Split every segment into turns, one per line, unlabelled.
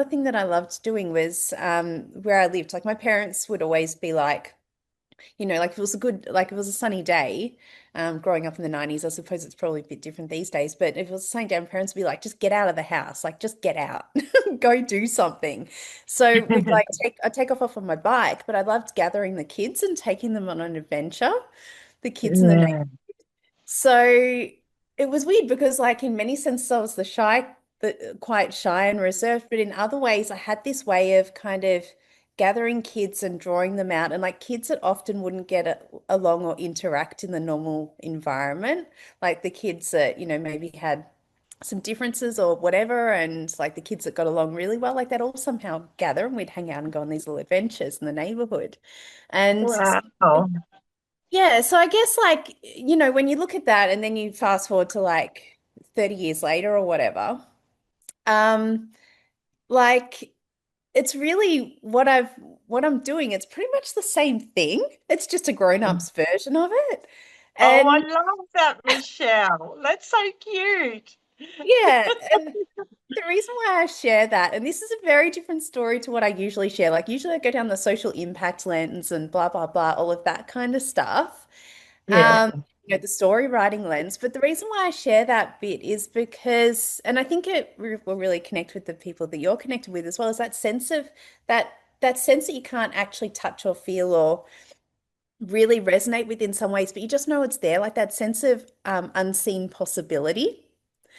thing that I loved doing was where I lived. Like my parents would always be like, like if it was a good, like if it was a sunny day, growing up in the 90s, I suppose it's probably a bit different these days, but if it was a sunny day, my parents would be like, just get out of the house, like just get out, go do something. So we'd like I'd take off on my bike, but I loved gathering the kids and taking them on an adventure, the kids in the
Yeah.
so it was weird because, like, in many senses, I was the quite shy and reserved, but in other ways, I had this way of kind of gathering kids and drawing them out, and like kids that often wouldn't get along or interact in the normal environment, like the kids that, maybe had some differences or whatever, and like the kids that got along really well, like they'd all somehow gather and we'd hang out and go on these little adventures in the neighborhood. And
Wow.
yeah, so I guess like, when you look at that and then you fast forward to like 30 years later or whatever, um, like it's really what I'm doing, it's pretty much the same thing. It's just a grown-up's version of it.
Oh, I
And
love that, Michelle. That's so cute.
yeah, and the reason why I share that, and this is a very different story to what I usually share, like usually I go down the social impact lens and blah, blah, blah, all of that kind of stuff.
Yeah.
The story writing lens. But the reason why I share that bit is because, and I think will really connect with the people that you're connected with as well, is that sense of that sense that you can't actually touch or feel or really resonate with in some ways, but you just know it's there, like that sense of unseen possibility.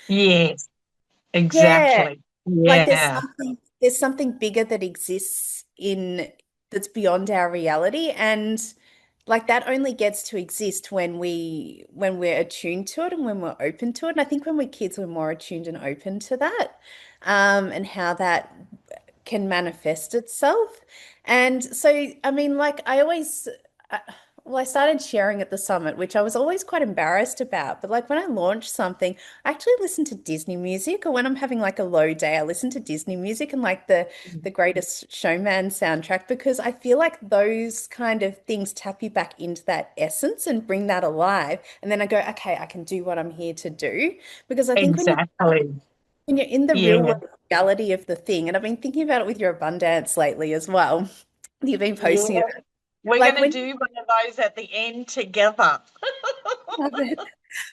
Yes,
Yeah,
exactly.
like
Yeah.
there's something bigger that exists in that's beyond our reality, and like that only gets to exist when we're attuned to it and when we're open to it. And I think when we're kids, we're more attuned and open to that, and how that can manifest itself. And so, I mean, like I always, uh, well, I started sharing at the summit, which I was always quite embarrassed about. But like when I launch something, I actually listen to Disney music, or when I'm having like a low day, I listen to Disney music and like the Greatest Showman soundtrack because I feel like those kind of things tap you back into that essence and bring that alive. And then I go, okay, I can do what I'm here to do. Because I think
Exactly.
when you're in the real
Yeah.
world reality of the thing, and I've been thinking about it with your abundance lately as well. You've been
Yeah.
posting about
We're
like
going to
when
do one of those at the end together.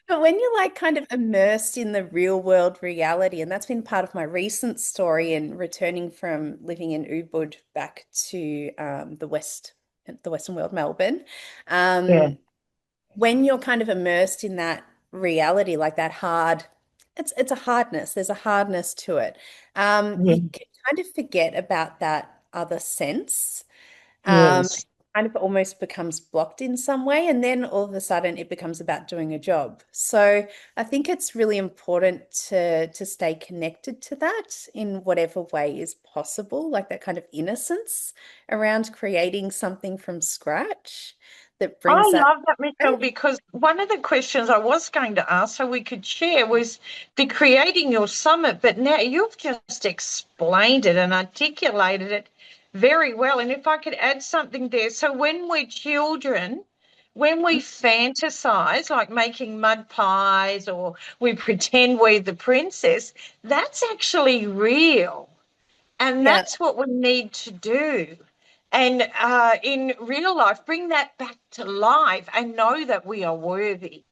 but when you're like kind of immersed in the real world reality, and that's been part of my recent story in returning from living in Ubud back to the Western world, Melbourne.
Yeah.
Um, when you're kind of immersed in that reality, like that hard, it's a hardness. There's a hardness to it.
Yeah.
You can kind of forget about that other sense.
Yes.
Kind of almost becomes blocked in some way, and then all of a sudden it becomes about doing a job. So I think it's really important to stay connected to that in whatever way is possible, like that kind of innocence around creating something from scratch that
I
brings that.
love that, Michelle, because one of the questions I was going to ask so we could share was the creating your summit, but now you've just explained it and articulated it very well. And if I could add something there, so when we're children, when we fantasize, like making mud pies or we pretend we're the princess, that's actually real. And
Yeah,
that's what we need to do. And in real life, bring that back to life and know that we are worthy.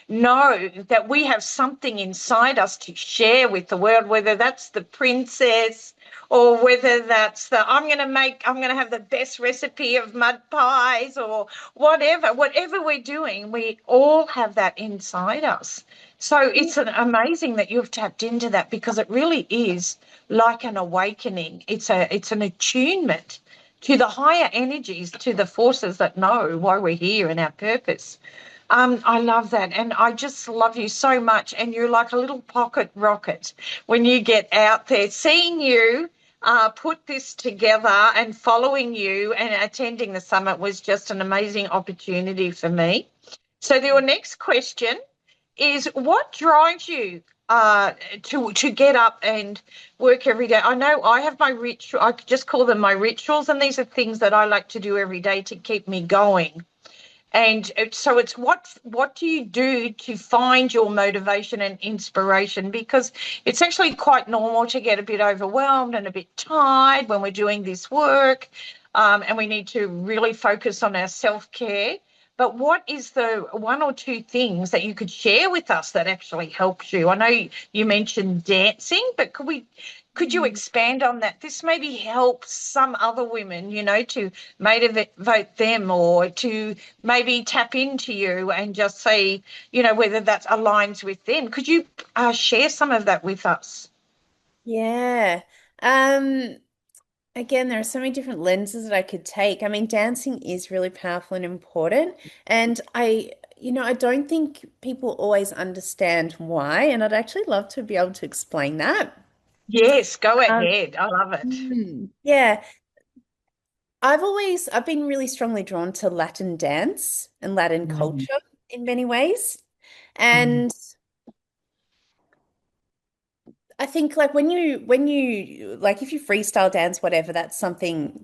Know that we have something inside us to share with the world, whether that's the princess or whether that's I'm going to have the best recipe of mud pies or whatever we're doing, we all have that inside us. So it's amazing that you've tapped into that because it really is like an awakening. It's an attunement to the higher energies, to the forces that know why we're here and our purpose. I love that. And I just love you so much. And you're like a little pocket rocket when you get out there. Seeing you put this together and following you and attending the summit was just an amazing opportunity for me. So, your next question is what drives you to get up and work every day? I know I have my ritual. I just call them my rituals, and these are things that I like to do every day to keep me going. And so it's what do you do to find your motivation and inspiration? Because it's actually quite normal to get a bit overwhelmed and a bit tired when we're doing this work, and we need to really focus on our self-care. But what is the one or two things that you could share with us that actually helps you? I know you mentioned dancing, but could you expand on that? This maybe helps some other women, to motivate them, or to maybe tap into you and just say, whether that aligns with them. Could you share some of that with us?
Yeah. Um, Again, there are so many different lenses that I could take. I mean, dancing is really powerful and important. And I don't think people always understand why. And I'd actually love to be able to explain that.
Yes, go
Um,
ahead. I love it.
yeah, I've been really strongly drawn to Latin dance and Latin
Mm,
culture in many ways.
mm,
And I think like when you like if you freestyle dance, whatever, that's something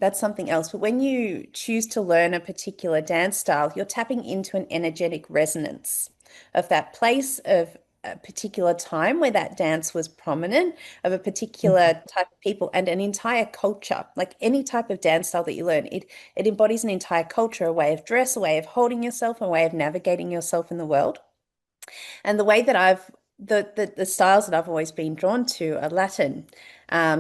else. But when you choose to learn a particular dance style, you're tapping into an energetic resonance of that place of a particular time where that dance was prominent, of a particular type of people and an entire culture. Like any type of dance style that you learn, it embodies an entire culture, a way of dress, a way of holding yourself, a way of navigating yourself in the world. And the way that the styles that I've always been drawn to are Latin.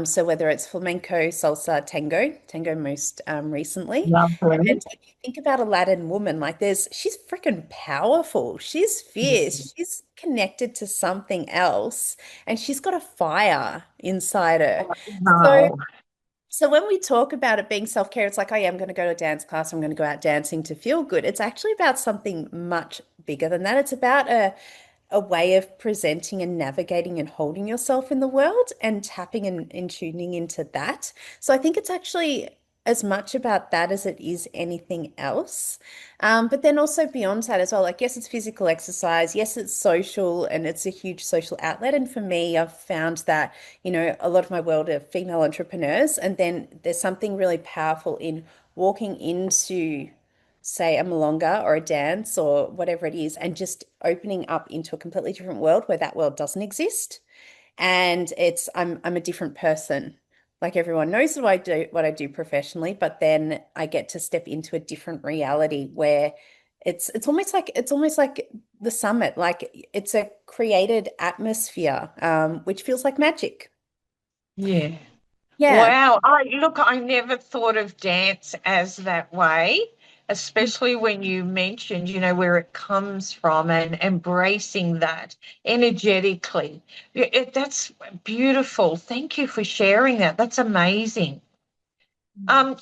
So whether it's flamenco, salsa, tango most recently.
lovely.
And if you think about a Latin woman, like she's freaking powerful. She's fierce. She's connected to something else, and she's got a fire inside her. So
Wow.
so when we talk about it being self-care, it's like, oh yeah, I'm going to go to a dance class. I'm going to go out dancing to feel good. It's actually about something much bigger than that. It's about a way of presenting and navigating and holding yourself in the world and tapping and tuning into that. So I think it's actually as much about that as it is anything else. But then also beyond that as well, like, yes, it's physical exercise. Yes, it's social and it's a huge social outlet. And for me, I've found that, a lot of my world are female entrepreneurs. And then there's something really powerful in walking into say a milonga or a dance or whatever it is, and just opening up into a completely different world where that world doesn't exist. And I'm a different person. Like everyone knows what I do professionally, but then I get to step into a different reality where it's almost like the summit, like it's a created atmosphere, which feels like magic.
Yeah.
Yeah.
Wow. I never thought of dance as that way, especially when you mentioned, where it comes from and embracing that energetically. That's beautiful. Thank you for sharing that. That's amazing.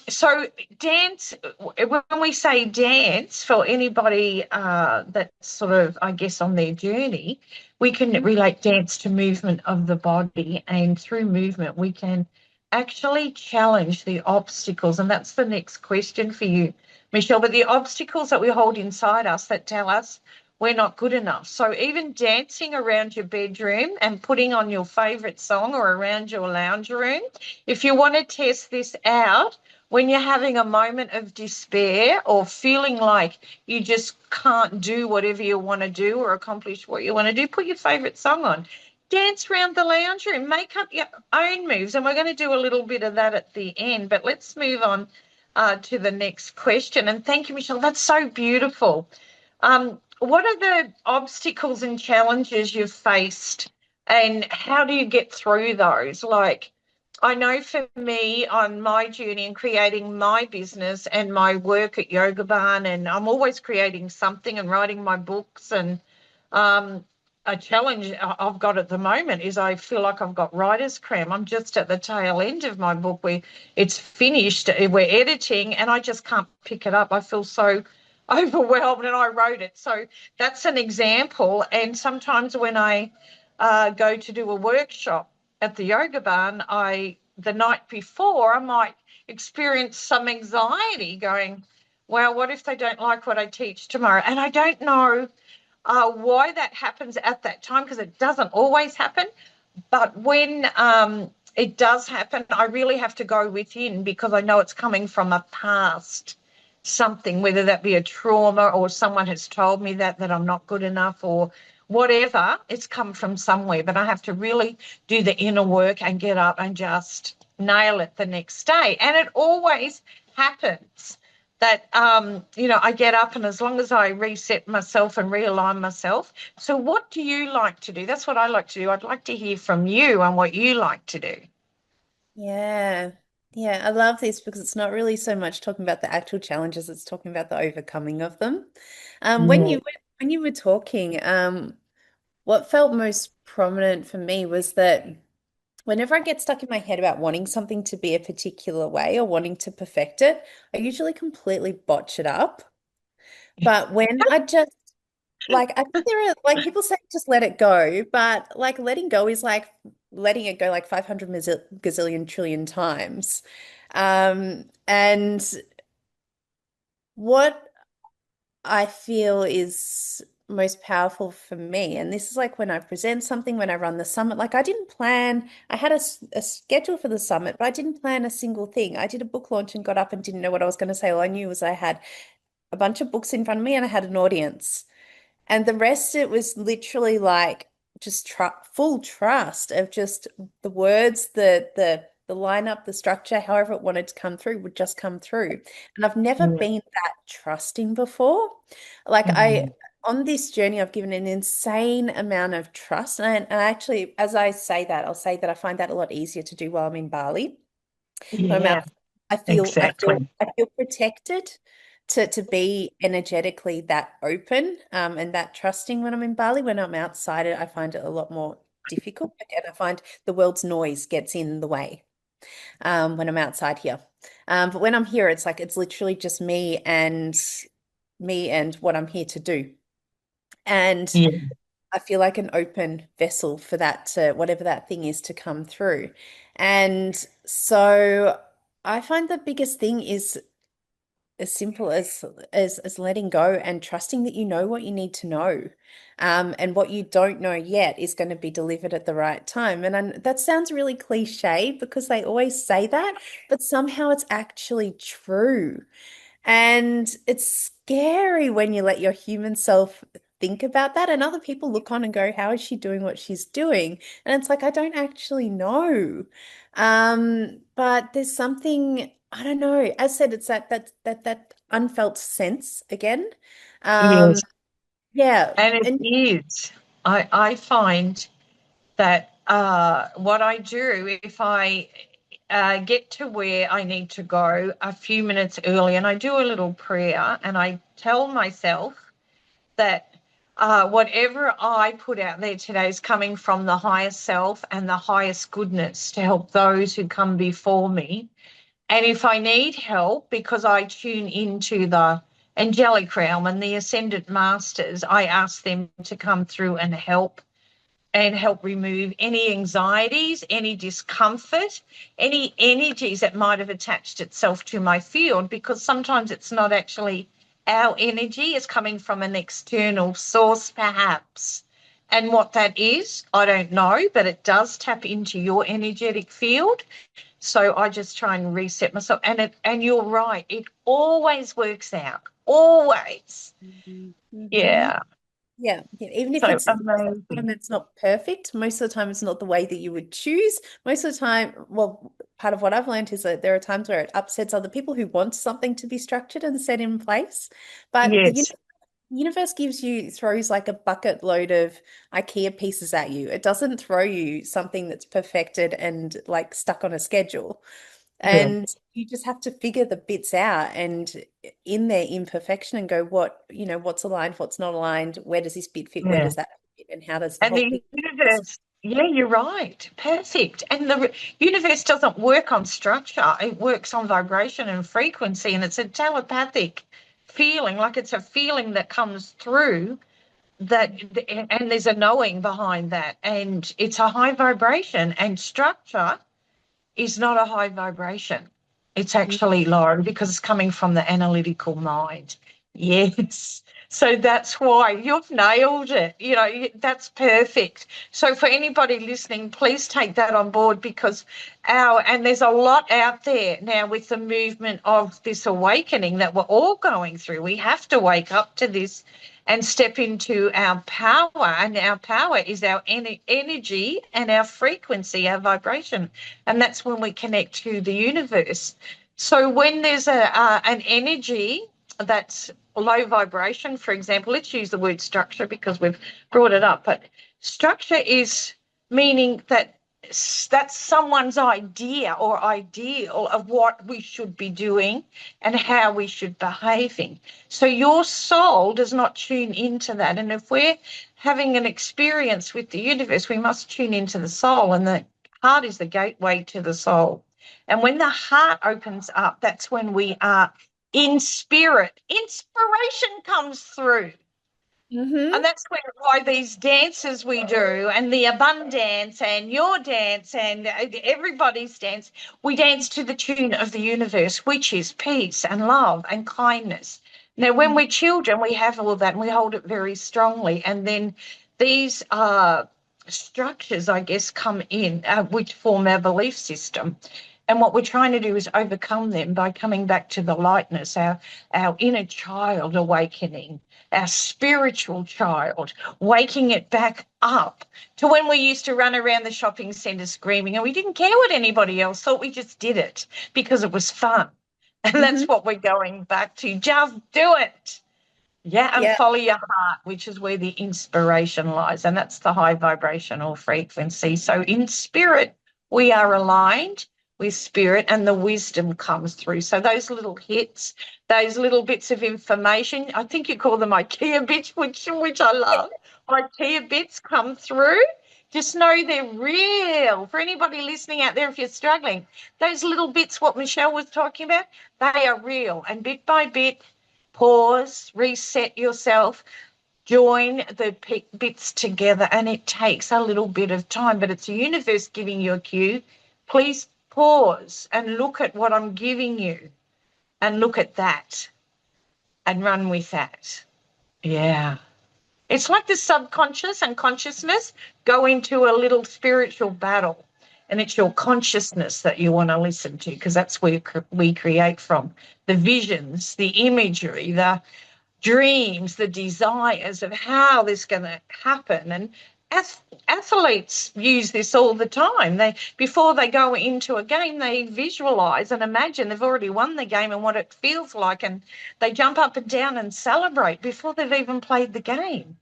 So dance, when we say dance, for anybody that's sort of, I guess, on their journey, we can relate dance to movement of the body, and through movement, we can actually challenge the obstacles. And that's the next question for you, Michelle. But the obstacles that we hold inside us that tell us we're not good enough. So even dancing around your bedroom and putting on your favorite song, or around your lounge room, if you want to test this out, when you're having a moment of despair or feeling like you just can't do whatever you want to do or accomplish what you want to do, put your favorite song on. Dance around the lounge room, make up your own moves. And we're going to do a little bit of that at the end. But let's move on to the next question. And thank you, Michelle. That's so beautiful. What are the obstacles and challenges you've faced, and how do you get through those? Like, I know for me on my journey in creating my business and my work at Yoga Barn, and I'm always creating something and writing my books. And um, a challenge I've got at the moment is I feel like I've got writer's cramp. I'm just at the tail end of my book where it's finished, we're editing, and I just can't pick it up. I feel so overwhelmed, and I wrote it. So that's an example. And sometimes when I go to do a workshop at the Yoga Barn, the night before I might experience some anxiety, going, "Wow, what if they don't like what I teach tomorrow?" And I don't know why that happens at that time, because it doesn't always happen. But when it does happen, I really have to go within, because I know it's coming from a past something, whether that be a trauma or someone has told me that I'm not good enough or whatever. It's come from somewhere, but I have to really do the inner work and get up and just nail it the next day. And it always happens that, I get up, and as long as I reset myself and realign myself. So what do you like to do? That's what I like to do. I'd like to hear from you on what you like to do.
Yeah. Yeah, I love this because it's not really so much talking about the actual challenges, it's talking about the overcoming of them.
Yeah.
When you were talking, what felt most prominent for me was that whenever I get stuck in my head about wanting something to be a particular way or wanting to perfect it, I usually completely botch it up. But when I just like, I think there are like people say just let it go, but like letting go is like letting it go like 500 gazillion trillion times. And what I feel is most powerful for me, and this is like when I present something, when I run the summit, like I didn't plan, I had a schedule for the summit, but I didn't plan a single thing. I did a book launch and got up and didn't know what I was going to say. All I knew was I had a bunch of books in front of me and I had an audience. And the rest, it was literally like just tr full trust of just the words, the lineup, the structure, however it wanted to come through would just come through. And I've never
Yeah.
been that trusting before. Like
Mhm.
on this journey, I've given an insane amount of trust. And actually, as I say that, I'll say that I find that a lot easier to do while I'm in Bali. When I'm out,
Yeah,
I
exactly.
feel protected to be energetically that open and that trusting when I'm in Bali. When I'm outside it, I find it a lot more difficult. And I find the world's noise gets in the way when I'm outside here. But when I'm here, it's like it's literally just me and what I'm here to do. And
Yeah.
I feel like an open vessel for that to whatever that thing is to come through. And so I find the biggest thing is as simple as letting go and trusting that you know what you need to know. And what you don't know yet is going to be delivered at the right time. And that sounds really cliche because they always say that, but somehow it's actually true. And it's scary when you let your human self think about that, and other people look on and go, how is she doing what she's doing? And it's like, I don't actually know. But there's something, I don't know. As I said, it's that unfelt sense again. Um,
Yes,
yeah.
and it
And
is. I find that what I do, if I get to where I need to go a few minutes early, and I do a little prayer, and I tell myself that whatever I put out there today is coming from the highest self and the highest goodness to help those who come before me. And if I need help, because I tune into the angelic realm and the ascended masters, I ask them to come through and help remove any anxieties, any discomfort, any energies that might have attached itself to my field, because sometimes it's not actually our energy, it's coming from an external source, perhaps. And what that is, I don't know, but it does tap into your energetic field. So I just try and reset myself. And you're right, it always works out. Always.
Mhm.
Yeah.
Yeah, yeah, even if
So
it's
amazing.
and it's not perfect, most of the time it's not the way that you would choose. Most of the time, well, part of what I've learned is that there are times where it upsets other people who want something to be structured and set in place. But the
Yes.
universe throws like a bucket load of IKEA pieces at you. It doesn't throw you something that's perfected and like stuck on a schedule.
Yeah.
And you just have to figure the bits out and in their imperfection and go, what's aligned, what's not aligned, where does this bit fit, where
Yeah.
does that fit, and how does the
And
whole
the
thing fit?
universe, yeah, you're right. Perfect. And the universe doesn't work on structure, it works on vibration and frequency. And it's a telepathic feeling, like it's a feeling that comes through that, and there's a knowing behind that. And it's a high vibration, and structure is not a high vibration. It's actually low because it's coming from the analytical mind. Yes. So that's why you've nailed it. That's perfect. So for anybody listening, please take that on board because and there's a lot out there now with the movement of this awakening that we're all going through. We have to wake up to this and step into our power. And our power is our energy and our frequency, our vibration. And that's when we connect to the universe. So when there's an energy that's low vibration, for example, let's use the word structure because we've brought it up, but structure is meaning that that's someone's idea or ideal of what we should be doing and how we should behaving. So your soul does not tune into that. And if we're having an experience with the universe, we must tune into the soul, and the heart is the gateway to the soul. And when the heart opens up, that's when we are in spirit. Inspiration comes through.
Mm-hmm.
And that's why these dances we do, and the abundance, and your dance, and everybody's dance, we dance to the tune of the universe, which is peace and love and kindness. Now, when we're children, we have all that and we hold it very strongly. And then these structures, I guess, come in, which form our belief system. And what we're trying to do is overcome them by coming back to the lightness, our inner child awakening, our spiritual child, waking it back up to when we used to run around the shopping centre screaming and we didn't care what anybody else thought. We just did it because it was fun. And
Mm-hmm.
that's what we're going back to. Just do it. Yeah, and
Yeah.
follow your heart, which is where the inspiration lies. And that's the high vibrational frequency. So in spirit, we are aligned with spirit and the wisdom comes through. So those little hits, those little bits of information, I think you call them IKEA bits, which I love. IKEA bits come through. Just know they're real. For anybody listening out there, if you're struggling, those little bits, what Michelle was talking about, they are real. And bit by bit, pause, reset yourself, join the bits together, and it takes a little bit of time, but it's the universe giving you a cue. Please pause and look at what I'm giving you and look at that and run with that. Yeah. It's like the subconscious and consciousness go into a little spiritual battle, and it's your consciousness that you want to listen to because that's where we create from. The visions, the imagery, the dreams, the desires of how this is going to happen. And athletes use this all the time. They before they go into a game, they visualize and imagine they've already won the game and what it feels like, and they jump up and down and celebrate before they've even played the game.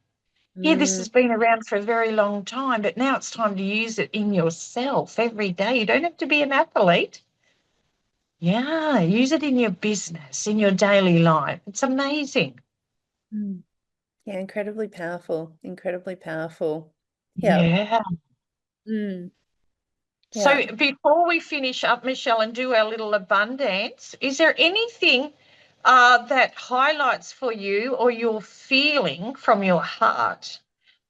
Yeah, this
Mm.
has been around for a very long time, but now it's time to use it in yourself every day. You don't have to be an athlete. Yeah, use it in your business, in your daily life. It's amazing.
Mm. Yeah, incredibly powerful. Incredibly powerful. Yeah.
Yeah.
Mm.
So
Yeah.
before we finish up, Michelle, and do our little abundance, is there anything that highlights for you or you're feeling from your heart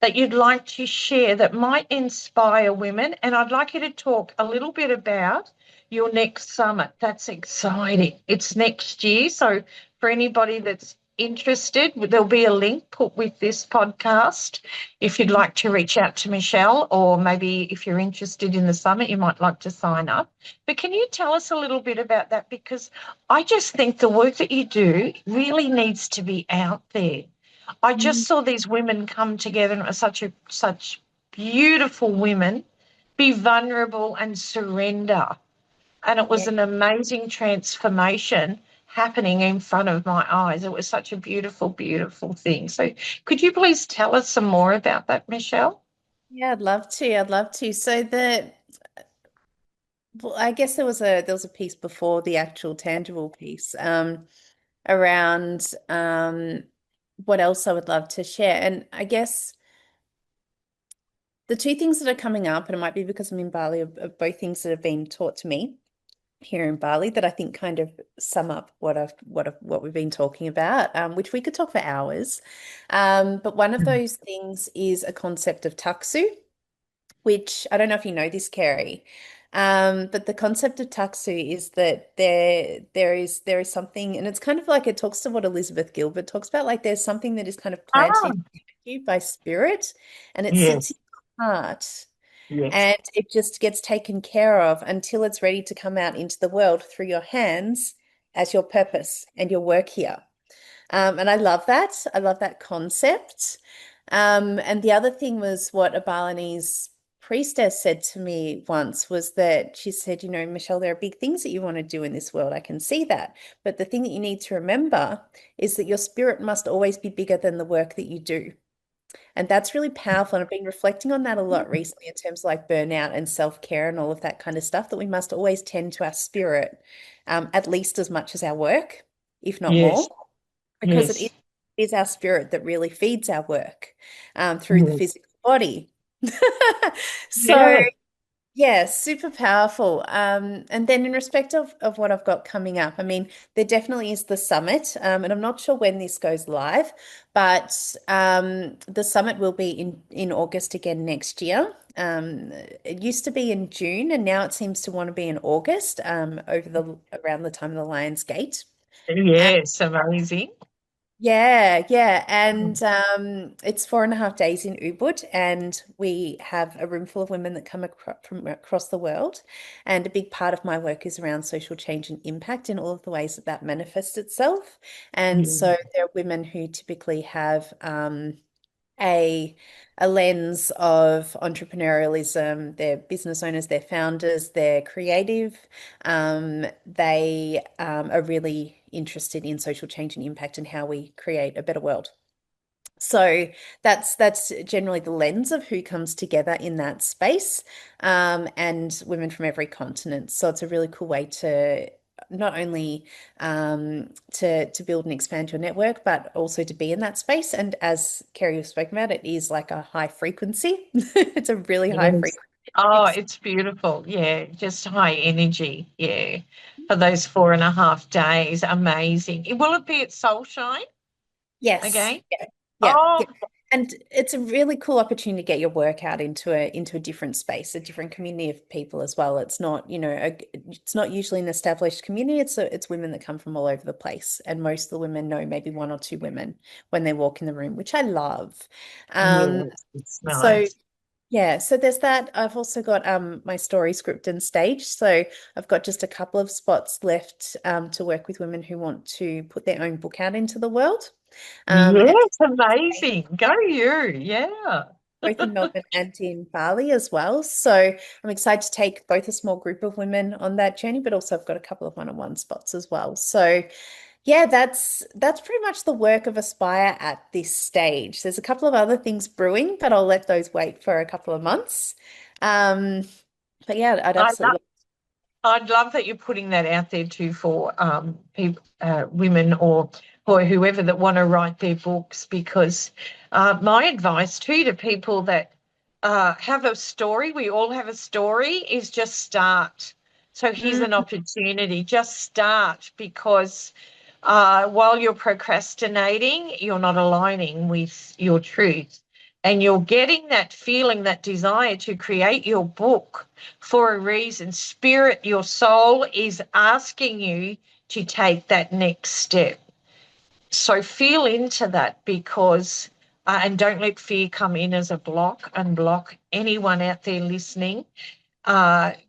that you'd like to share that might inspire women? And I'd like you to talk a little bit about your next summit. That's exciting. It's next year. So for anybody that's interested, there'll be a link put with this podcast if you'd
Mhm.
like to reach out to Michelle, or maybe if you're interested in the summit, you might like to sign up. But can you tell us a little bit about that? Because I just think the work that you do really needs to be out there. I just
Mm.
saw these women come together and such beautiful women be vulnerable and surrender. And it was
Yeah.
an amazing transformation happening in front of my eyes. It was such a beautiful, beautiful thing. So could you please tell us some more about that, Michelle?
Yeah, I'd love to. I'd love to. So well, I guess there was a piece before the actual tangible piece, around what else I would love to share. And I guess the two things that are coming up, and it might be because I'm in Bali, are both things that have been taught to me here in Bali that I think kind of sum up what we've been talking about, which we could talk for hours. But one of those things is a concept of taksu, which I don't know if you know this, Kerry. But the concept of taksu is that there is something, and it's kind of like it talks to what Elizabeth Gilbert talks about. Like there's something that is kind of planted
Ah,
in you by spirit, and it sits in
yes,
your heart,
yes.
and it just gets taken care of until it's ready to come out into the world through your hands as your purpose and your work here. And I love that. I love that concept. And the other thing was what a Balinese priestess said to me once was that she said, Michelle, there are big things that you want to do in this world. I can see that. But the thing that you need to remember is that your spirit must always be bigger than the work that you do. And that's really powerful. And I've been reflecting on that a lot recently in terms of like burnout and self-care and all of that kind of stuff, that we must always tend to our spirit, at least as much as our work, if not
Yes,
more, because it
yes,
is our spirit that really feeds our work, through the
yes.
physical body. So
Yeah.
yeah, super powerful. And then in respect of what I've got coming up, I mean, there definitely is the summit, and I'm not sure when this goes live, but the summit will be in August again next year. It used to be in June, and now it seems to want to be in August, around the time of the Lion's Gate.
Yes, amazing.
Yeah, yeah. And it's 4.5 days in Ubud, and we have a room full of women that come from across the world. And a big part of my work is around social change and impact in all of the ways that that manifests itself. And
Yeah.
so there are women who typically have a a lens of entrepreneurialism. They're business owners, they're founders, they're creative. They are really interested in social change and impact and how we create a better world. So that's generally the lens of who comes together in that space, and women from every continent. So it's a really cool way to not only to build and expand your network, but also to be in that space. And as Kerry was spoken about, it is like a high frequency. It's a really high
Yes.
frequency.
Oh, it's beautiful. Yeah, just high energy. Yeah, for those 4.5 days. Amazing. Will it be at Soulshine
Yes.
again?
Yeah. Yeah. Yeah.
Oh,
And it's a really cool opportunity to get your work out into a different space, a different community of people as well. It's not, it's not usually an established community. It's women that come from all over the place, and most of the women know maybe one or two women when they walk in the room, which I love. Um,
yes, it's
so
nice.
yeah, so there's that. I've also got my story script and stage. So I've got just a couple of spots left, to work with women who want to put their own book out into the world. And
Yes, amazing. Go you. Yeah.
both in Melbourne and in Bali as well. So I'm excited to take both a small group of women on that journey, but also I've got a couple of one-on-one spots as well. So yeah, that's pretty much the work of Aspire at this stage. There's a couple of other things brewing, but I'll let those wait for a couple of months. Um, but yeah, I'd
I
absolutely love.
I'd love that you're putting that out there too for people, women or whoever that want to write their books. Because my advice too to people that have a story, we all have a story, is just start. So here's an
Mm,
opportunity. Just start, because while you're procrastinating, you're not aligning with your truth. And you're getting that feeling, that desire to create your book for a reason. Spirit, your soul is asking you to take that next step. So feel into that, because, and don't let fear come in as a block and block anyone out there listening.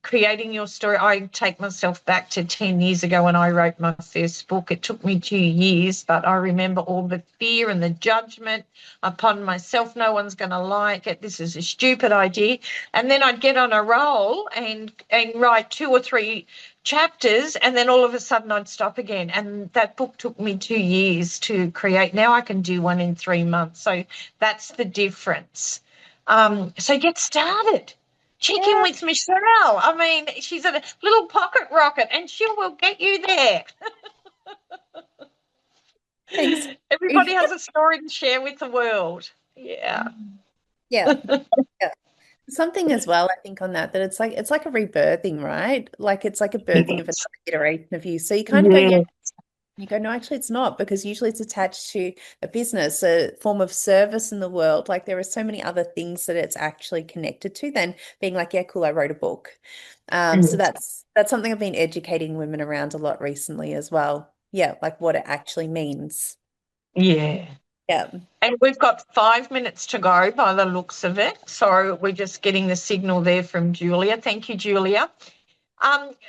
Creating your story. I take myself back to 10 years ago when I wrote my first book. It took me 2 years, but I remember all the fear and the judgment upon myself. No one's going to like it. This is a stupid idea. And then I'd get on a roll and write 2 or 3 chapters, and then all of a sudden I'd stop again. And that book took me 2 years to create. Now I can do one in 3 months. So that's the difference. So get started. Check in
yeah,
with Michelle. I mean, she's a little pocket rocket and she will get you there.
thanks.
Everybody has a story to share with the world. Yeah.
Yeah. Yeah. Something as well, I think on that it's like a rebirthing, right? Like it's like a birthing of
Yes.
another iteration of you. So you kind of go, yeah,
Yeah.
You go, no, actually, it's not, because usually it's attached to a business, a form of service in the world. Like there are so many other things that it's actually connected to than being like, yeah, cool, I wrote a book. So
Yes.
that's something I've been educating women around a lot recently as well. Yeah, like what it actually means.
Yeah.
Yeah.
And we've got 5 minutes to go by the looks of it. So we're just getting the signal there from Julia. Thank you, Julia.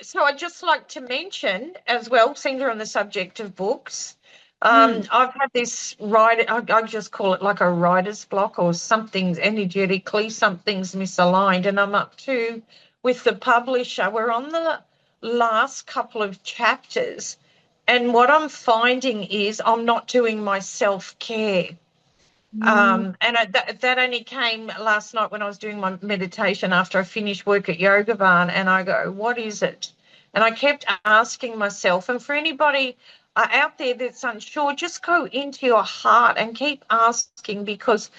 So I'd just like to mention as well, since we're on the subject of books,
Mm.
I've had this writer, I just call it like a writer's block, or something's energetically, something's misaligned. And I'm up to, with the publisher, we're on the last couple of chapters. And what I'm finding is I'm not doing my self-care.
Mm.
That only came last night when I was doing my meditation after I finished work at Yoga Barn, and I go, what is it? And I kept asking myself, and for anybody out there that's unsure, just go into your heart and keep asking, because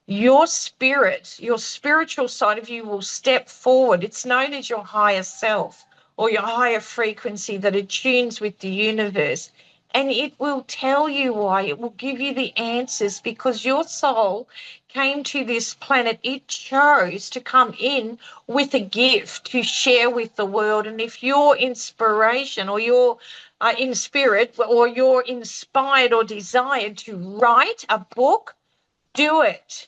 your spirit, your spiritual side of you will step forward. It's known as your higher self or your higher frequency that attunes with the universe. And it will tell you why. It will give you the answers, because your soul came to this planet. It chose to come in with a gift to share with the world. And if your inspiration, or you're in spirit, or you're inspired or desired to write a book, do it.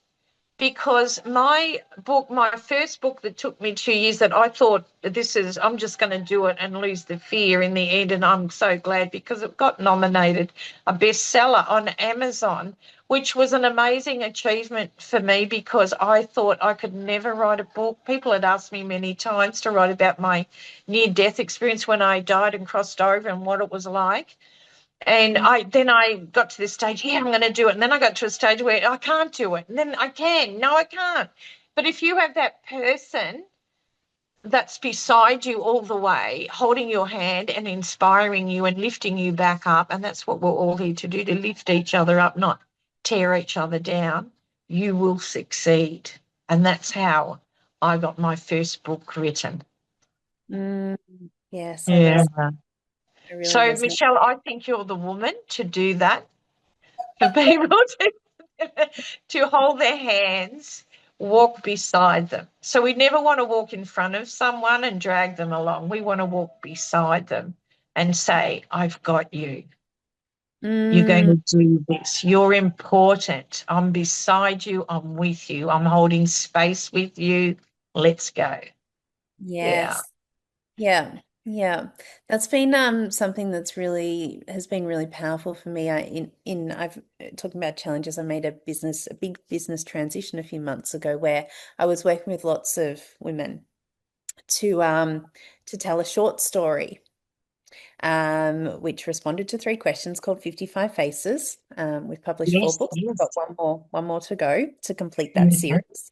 Because my book, my first book that took me 2 years, that I thought I'm just going to do it and lose the fear in the end. And I'm so glad, because it got nominated a bestseller on Amazon, which was an amazing achievement for me, because I thought I could never write a book. People had asked me many times to write about my near-death experience when I died and crossed over, and what it was like. And I got to this stage, yeah, I'm going to do it. And then I got to a stage where I can't do it. And then I can. No, I can't. But if you have that person that's beside you all the way, holding your hand and inspiring you and lifting you back up, and that's what we're all here to do, to lift each other up, not tear each other down, you will succeed. And that's how I got my first book written.
Mm. Yes,
Yeah.
I really
So,
resonate.
Michelle, I think you're the woman to do that, for people to hold their hands, walk beside them. So we never want to walk in front of someone and drag them along. We want to walk beside them and say, I've got you. You're going
Mm.
to do this. You're important. I'm beside you. I'm with you. I'm holding space with you. Let's go. Yeah.
Yes. Yeah, yeah. That's been something that's really has been really powerful for me. I've talking about challenges. I made a big business transition a few months ago where I was working with lots of women to um to tell a short story, which responded to three questions called 55 Faces. We've published four
Yes,
books. We've
yes.
got one more to go to complete that
Yeah.
series.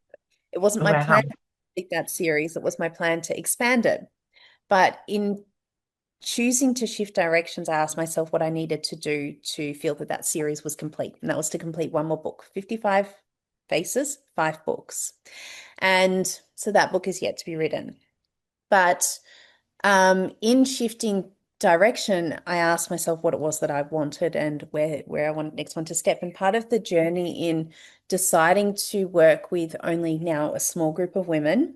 It wasn't my
Wow.
plan to complete that series, it was my plan to expand it. But in choosing to shift directions, I asked myself what I needed to do to feel that that series was complete. And that was to complete one more book, 55 Faces, 5 books. And so that book is yet to be written. But in shifting direction, I asked myself what it was that I wanted and where I wanted next one to step. And part of the journey in deciding to work with only now a small group of women,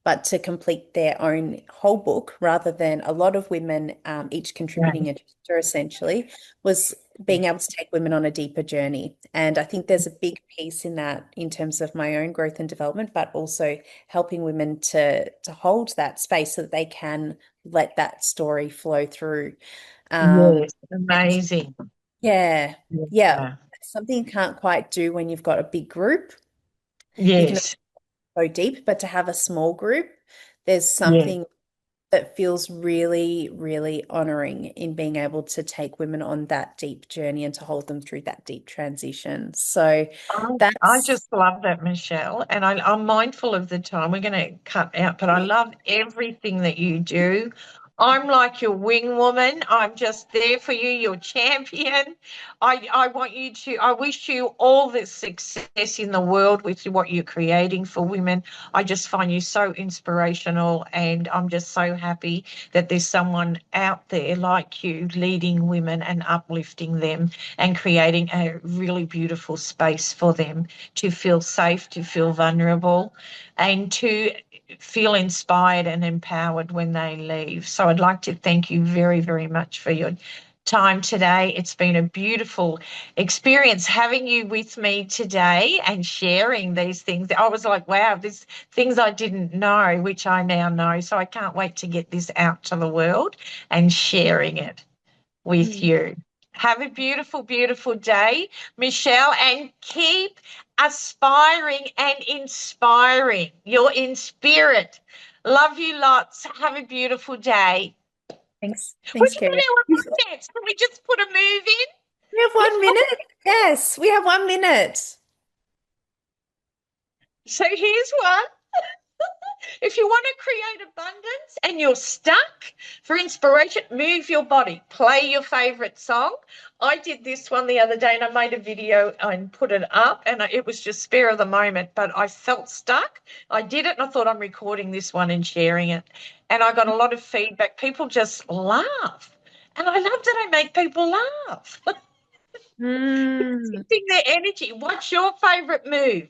but to complete their own whole book rather than a lot of women, each contributing a chapter essentially, was being able to take women on a deeper journey. And I think there's a big piece in that in terms of my own growth and development, but also helping women to hold that space so that they can let that story flow through.
Yes,
And
amazing.
yeah, yeah,
Yeah.
something you can't quite do when you've got a big group. You can
Yes.
go deep, but to have a small group, there's
Yeah.
something that feels really, really honoring in being able to take women on that deep journey and to hold them through that deep transition. So
I
that's
just love that, Michelle. And I'm mindful of the time. We're going to cut out, but I love everything that you do. I'm like your wing woman. I'm just there for you, your champion. I want you to, I wish you all the success in the world with what you're creating for women. I just find you so inspirational, and I'm just so happy that there's someone out there like you leading women and uplifting them and creating a really beautiful space for them to feel safe, to feel vulnerable, and to feel inspired and empowered when they leave. So I'd like to thank you very, very much for your time today. It's been a beautiful experience having you with me today and sharing these things. I was like, wow, there's things I didn't know, which I now know. So I can't wait to get this out to the world and sharing it with
Mm.
you. Have a beautiful, beautiful day, Michelle, and keep aspiring and inspiring. You're in spirit. Love you lots. Have a beautiful day.
Thanks.
We're
Thanks,
doing
Kerry.
our dance. Can we just put a move in?
We have
Let's
1 minute. Yes, we have 1 minute.
So here's one. If you want to create abundance and you're stuck, for inspiration, move your body, play your favorite song. I did this one the other day and I made a video and put it up, and it was just spare of the moment, but I felt stuck. I did it and I thought I'm recording this one and sharing it. And I got a lot of feedback. People just laugh. And I love that I make people laugh.
Mm.
Shifting their energy. What's your favorite move?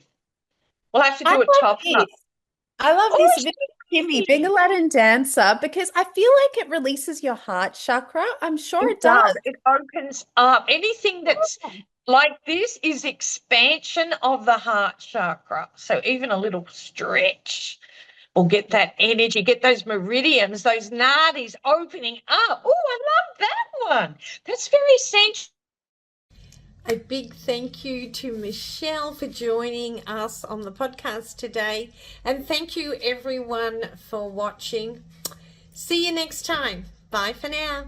We'll have to
I
do it
love
top up.
this. I love
Oh,
this. A bit like Kimmy, being a Latin dancer, because I feel like it releases your heart chakra. I'm sure
it
it
does.
does.
It opens up. Anything that's like this is expansion of the heart chakra. So even a little stretch will get that energy, get those meridians, those nadis opening up. Oh, I love that one. That's very sensual. A big thank you to Michelle for joining us on the podcast today. And thank you everyone for watching. See you next time. Bye for now.